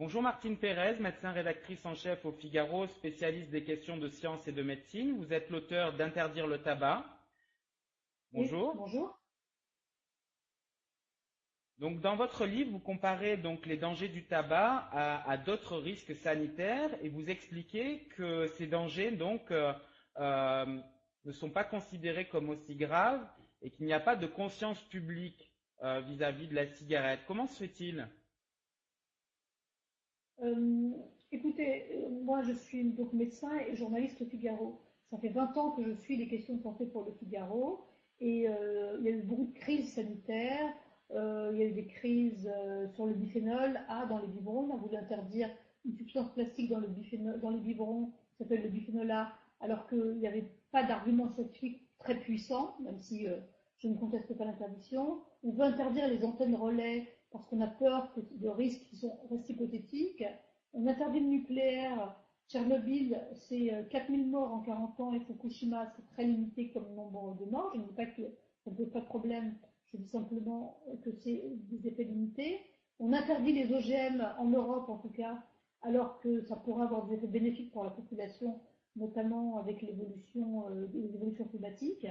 Bonjour Martine Pérez, médecin rédactrice en chef au Figaro, spécialiste des questions de science et de médecine. Vous êtes l'auteur d'Interdire le tabac. Bonjour. Oui, bonjour. Donc dans votre livre, vous comparez donc les dangers du tabac à d'autres risques sanitaires et vous expliquez que ces dangers ne sont pas considérés comme aussi graves et qu'il n'y a pas de conscience publique vis-à-vis de la cigarette. Comment se fait-il? Euh, Écoutez, moi je suis donc médecin et journaliste au Figaro. Ça fait 20 ans que je suis les questions de santé pour le Figaro et il y a eu beaucoup de crises sanitaires. Il y a eu des crises sur le biphénol A dans les biberons. On a voulu interdire une substance plastique dans dans les biberons qui s'appelle le biphénol A, alors qu'il n'y avait pas d'argument scientifique très puissant, même si je ne conteste pas l'interdiction. On veut interdire les antennes relais parce qu'on a peur de risques qui restent hypothétiques. On interdit le nucléaire. Tchernobyl, c'est 4000 morts en 40 ans et Fukushima, c'est très limité comme nombre de morts. Je ne dis pas que ça ne pose pas de problème, je dis simplement que c'est des effets limités. On interdit les OGM en Europe en tout cas, alors que ça pourrait avoir des effets bénéfiques pour la population, notamment avec les évolutions climatiques.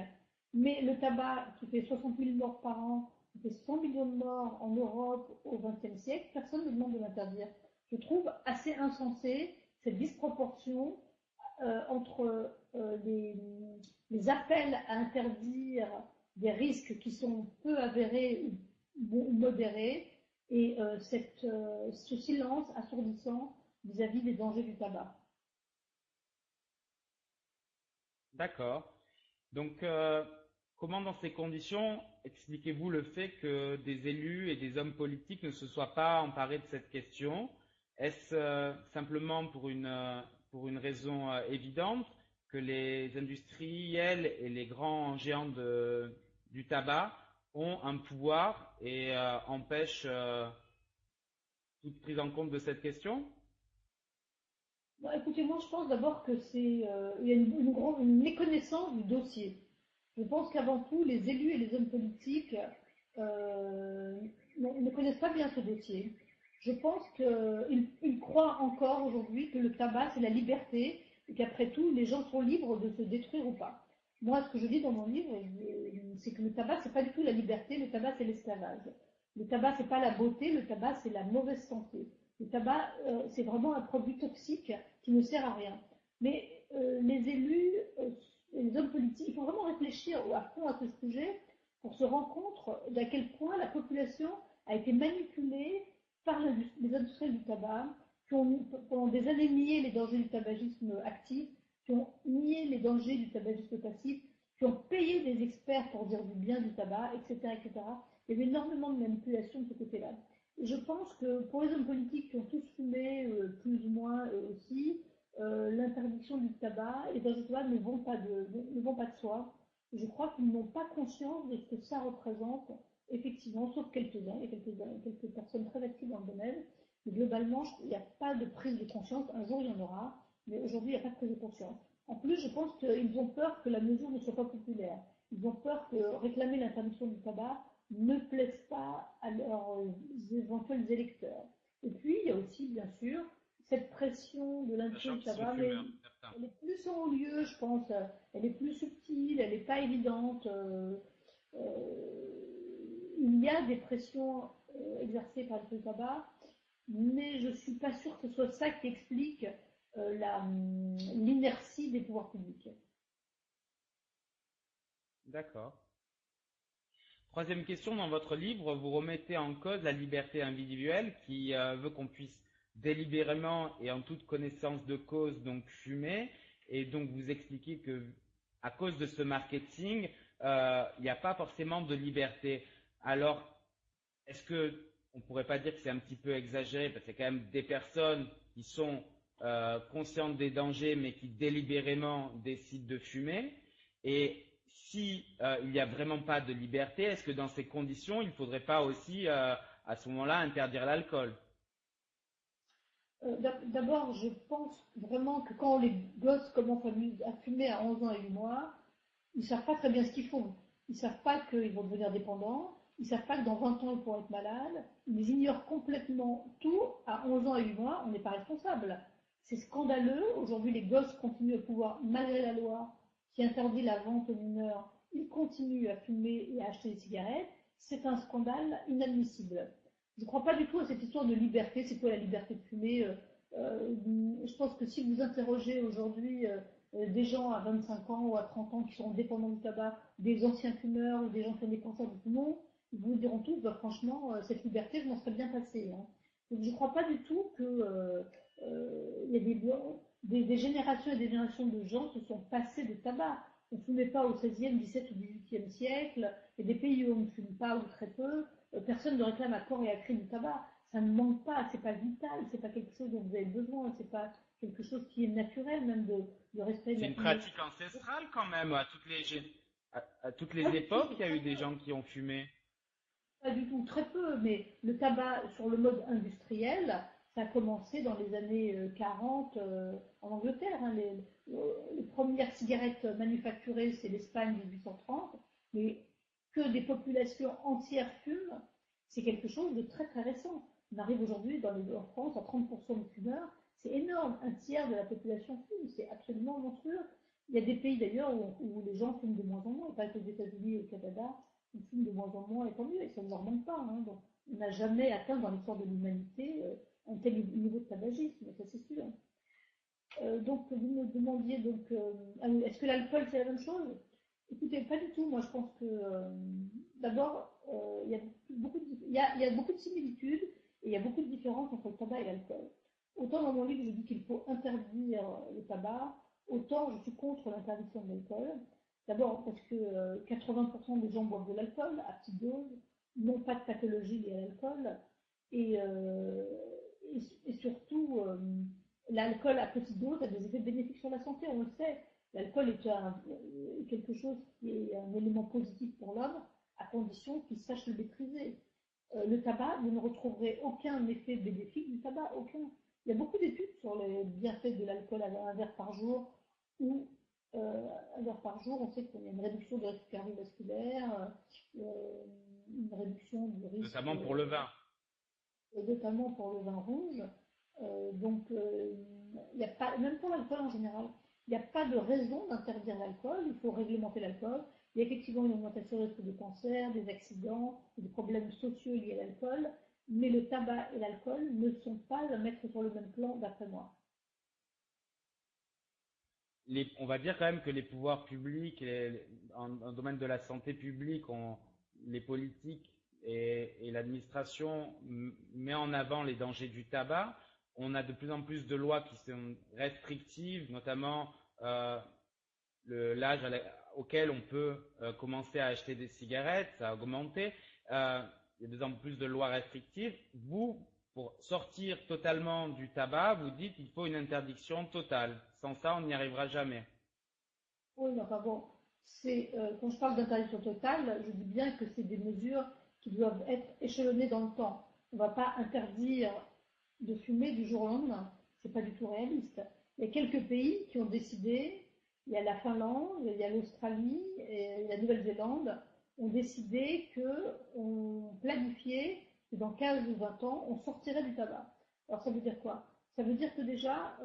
Mais le tabac, qui fait 60 000 morts par an, qui fait 100 millions de morts en Europe au XXe siècle, personne ne demande de l'interdire. Je trouve assez insensé cette disproportion entre les appels à interdire des risques qui sont peu avérés ou modérés et ce silence assourdissant vis-à-vis des dangers du tabac. D'accord. Donc, comment dans ces conditions expliquez-vous le fait que des élus et des hommes politiques ne se soient pas emparés de cette question? Est-ce simplement pour une raison évidente que les industriels et les grands géants du tabac ont un pouvoir et empêchent toute prise en compte de cette question? Bon, écoutez, moi je pense d'abord que il y a une méconnaissance du dossier. Je pense qu'avant tout, les élus et les hommes politiques euh, ne connaissent pas bien ce dossier. Je pense qu'ils croient encore aujourd'hui que le tabac c'est la liberté et qu'après tout, les gens sont libres de se détruire ou pas. Moi, ce que je dis dans mon livre, c'est que le tabac c'est pas du tout la liberté, le tabac c'est l'esclavage. Le tabac c'est pas la beauté, le tabac c'est la mauvaise santé. Le tabac c'est vraiment un produit toxique qui ne sert à rien. Mais les élus et les hommes politiques, il faut vraiment réfléchir à fond à ce sujet pour se rendre compte d'à quel point la population a été manipulée par les industriels du tabac, qui ont pendant des années nié les dangers du tabagisme actif, qui ont nié les dangers du tabagisme passif, qui ont payé des experts pour dire du bien du tabac, etc., etc. Il y avait énormément de manipulation de ce côté-là. Et je pense que pour les hommes politiques qui ont tous fumé, plus ou moins aussi, l'interdiction du tabac et les tabac ne vont pas de soi. Je crois qu'ils n'ont pas conscience de ce que ça représente, effectivement, sauf quelques-uns, il y a quelques personnes très actives dans le domaine, mais globalement, il n'y a pas de prise de conscience. Un jour, il y en aura, mais aujourd'hui, il n'y a pas de prise de conscience. En plus, je pense qu'ils ont peur que la mesure ne soit pas populaire. Ils ont peur que réclamer l'interdiction du tabac ne plaise pas à leurs éventuels électeurs. Et puis, il y a aussi, bien sûr, cette pression de l'industrie Sachant du qu'ils sont tabac, mais fumeurs, certains. elle est plus en haut lieu, je pense. Elle est plus subtile, elle n'est pas évidente. Il y a des pressions exercées par le tabac, mais je ne suis pas sûre que ce soit ça qui explique l'inertie des pouvoirs publics. D'accord. Troisième question, dans votre livre, vous remettez en cause la liberté individuelle qui veut qu'on puisse délibérément et en toute connaissance de cause donc fumer et donc vous expliquez que à cause de ce marketing, il n'y a pas forcément de liberté. Alors, est-ce que on pourrait pas dire que c'est un petit peu exagéré parce qu'il y a quand même des personnes qui sont conscientes des dangers mais qui délibérément décident de fumer et si il n'y a vraiment pas de liberté, est-ce que dans ces conditions, il ne faudrait pas aussi à ce moment-là interdire l'alcool? D'abord, je pense vraiment que quand les gosses commencent à fumer à 11 ans et 8 mois, ils savent pas très bien ce qu'ils font. Ils savent pas qu'ils vont devenir dépendants. ils ne savent pas que dans 20 ans, ils pourront être malades. Ils ignorent complètement tout. À 11 ans et 8 mois, on n'est pas responsable. C'est scandaleux. Aujourd'hui, les gosses continuent à pouvoir, malgré la loi qui interdit la vente aux mineurs, ils continuent à fumer et à acheter des cigarettes. C'est un scandale inadmissible. Je ne crois pas du tout à cette histoire de liberté. C'est quoi la liberté de fumer? Je pense que si vous interrogez aujourd'hui des gens à 25 ans ou à 30 ans qui sont dépendants du tabac, des anciens fumeurs ou des gens qui ont des cancers du poumon, ils vous diront tous, bah, franchement, cette liberté, je m'en serais bien passée. Hein. Donc je ne crois pas du tout qu'il y a des générations et des générations de gens qui sont passés de tabac. On ne fumait pas au XVIe, XVIIe ou XVIIIe siècle. Il y a des pays où on ne fume pas ou très peu. Personne ne réclame à corps et à cri du tabac. Ça ne manque pas, c'est pas vital, c'est pas quelque chose dont vous avez besoin, c'est pas quelque chose qui est naturel même de rester de C'est la une fumée. pratique ancestrale quand même. À toutes les Pas du tout, époques, il y a eu des gens qui ont fumé. pas du tout, très peu, mais le tabac sur le mode industriel, ça a commencé dans les années 40 en Angleterre. Hein. Les premières cigarettes manufacturées, c'est l'Espagne 1830, mais que des populations entières fument, c'est quelque chose de très très récent. On arrive aujourd'hui en France à 30% de fumeurs, c'est énorme, un tiers de la population fume, c'est absolument monstrueux. Il y a des pays d'ailleurs où les gens fument de moins en moins, pas qu'aux États-Unis et au Canada, on fume de moins en moins et tant mieux, et ça ne leur manque pas. Hein. Donc, on n'a jamais atteint dans l'histoire de l'humanité un tel niveau de tabagisme, ça c'est sûr. Donc vous me demandiez donc est-ce que l'alcool c'est la même chose? Écoutez, pas du tout. Moi je pense que d'abord il y a beaucoup de similitudes et il y a beaucoup de différences entre le tabac et l'alcool. Autant dans mon livre je dis qu'il faut interdire le tabac, autant je suis contre l'interdiction de l'alcool. D'abord parce que 80% des gens boivent de l'alcool à petite dose, n'ont pas de pathologie liée à l'alcool et, euh, et surtout l'alcool à petite dose a des effets bénéfiques sur la santé, on le sait. L'alcool est quelque chose qui est un élément positif pour l'homme, à condition qu'il sache le maîtriser. Le tabac, vous ne retrouverez aucun effet bénéfique du tabac, aucun. Il y a beaucoup d'études sur les bienfaits de l'alcool à un verre par jour, ou un verre par jour, on sait qu'il y a une réduction du risque cardiovasculaire, une réduction du risque, Notamment pour le vin. notamment pour le vin rouge. Donc, il n'y a pas, même pour l'alcool en général, il n'y a pas de raison d'interdire l'alcool, il faut réglementer l'alcool. Il y a effectivement une augmentation du risque de cancer, des accidents, des problèmes sociaux liés à l'alcool, mais le tabac et l'alcool ne sont pas à mettre sur le même plan, d'après moi. On va dire quand même que les pouvoirs publics, en domaine de la santé publique, les politiques et l'administration met en avant les dangers du tabac. On a de plus en plus de lois qui sont restrictives, notamment l'âge auquel on peut commencer à acheter des cigarettes, ça a augmenté. Il y a de plus en plus de lois restrictives. Vous, pour sortir totalement du tabac, vous dites qu'il faut une interdiction totale. Sans ça, on n'y arrivera jamais. Oui, mais enfin bon, quand je parle d'interdiction totale, je dis bien que c'est des mesures qui doivent être échelonnées dans le temps. On ne va pas interdire de fumer du jour au lendemain. C'est pas du tout réaliste. Il y a quelques pays qui ont décidé, il y a la Finlande, il y a l'Australie et la Nouvelle-Zélande, ont décidé qu'on planifiait que dans 15 ou 20 ans, on sortirait du tabac. Alors ça veut dire quoi? Ça veut dire que déjà,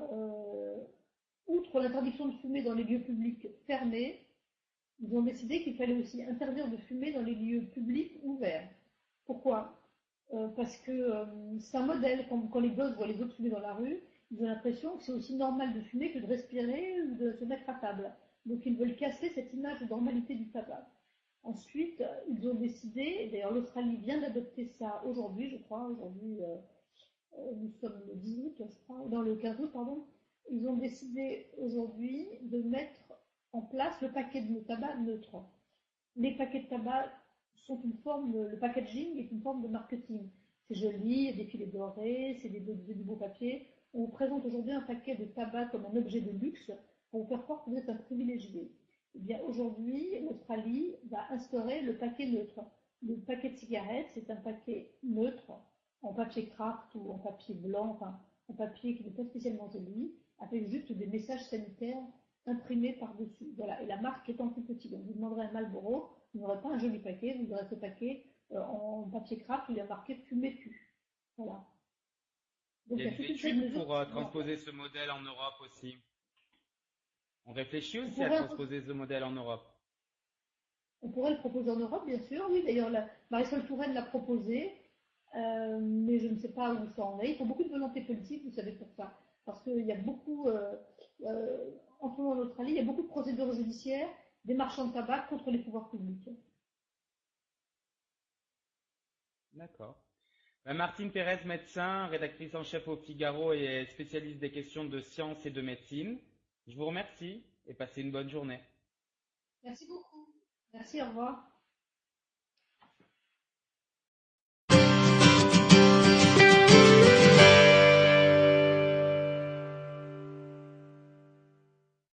outre l'interdiction de fumer dans les lieux publics fermés, ils ont décidé qu'il fallait aussi interdire de fumer dans les lieux publics ouverts. Pourquoi? Parce que c'est un modèle. Quand les gosses voient les autres fumer dans la rue, ils ont l'impression que c'est aussi normal de fumer que de respirer ou de se mettre à table. Donc ils veulent casser cette image de normalité du tabac. Ensuite, ils ont décidé, et d'ailleurs l'Australie vient d'adopter ça aujourd'hui, je crois, aujourd'hui nous sommes le 10 août, je crois, dans le 15 août, pardon, ils ont décidé aujourd'hui de mettre en place le paquet de tabac neutre. Les paquets de tabac sont une forme, le packaging est une forme de marketing. C'est joli, il y a des filets dorés, c'est du beau papier. On vous présente aujourd'hui un paquet de tabac comme un objet de luxe pour vous faire croire que vous êtes un privilégié. Eh bien, aujourd'hui, l'Australie va instaurer le paquet neutre. Le paquet de cigarettes, c'est un paquet neutre, en papier craft ou en papier blanc, enfin, en papier qui n'est pas spécialement joli, avec juste des messages sanitaires imprimés par-dessus. Voilà. Et la marque étant plus petite. Donc, vous demanderez un Marlboro, vous n'aurez pas un joli paquet, vous aurez ce paquet en papier craft où il y a marqué fumer tu. Voilà. Donc Il il y y a a des toute une série de études mesures pour qui sont mises en transposer place. ce modèle en Europe aussi. On réfléchit On aussi à pourrait, transposer ce modèle en Europe. on pourrait le proposer en Europe, bien sûr. Oui, d'ailleurs, Marisol Touraine l'a proposé, mais je ne sais pas où ça en est. Il faut beaucoup de volonté politique, vous savez, pour ça. Parce qu'il y a beaucoup, euh, en ce moment en Australie, il y a beaucoup de procédures judiciaires des marchands de tabac contre les pouvoirs publics. D'accord. Martine Pérez, médecin, rédactrice en chef au Figaro et spécialiste des questions de science et de médecine. Je vous remercie et passez une bonne journée. Merci beaucoup. Merci, au revoir.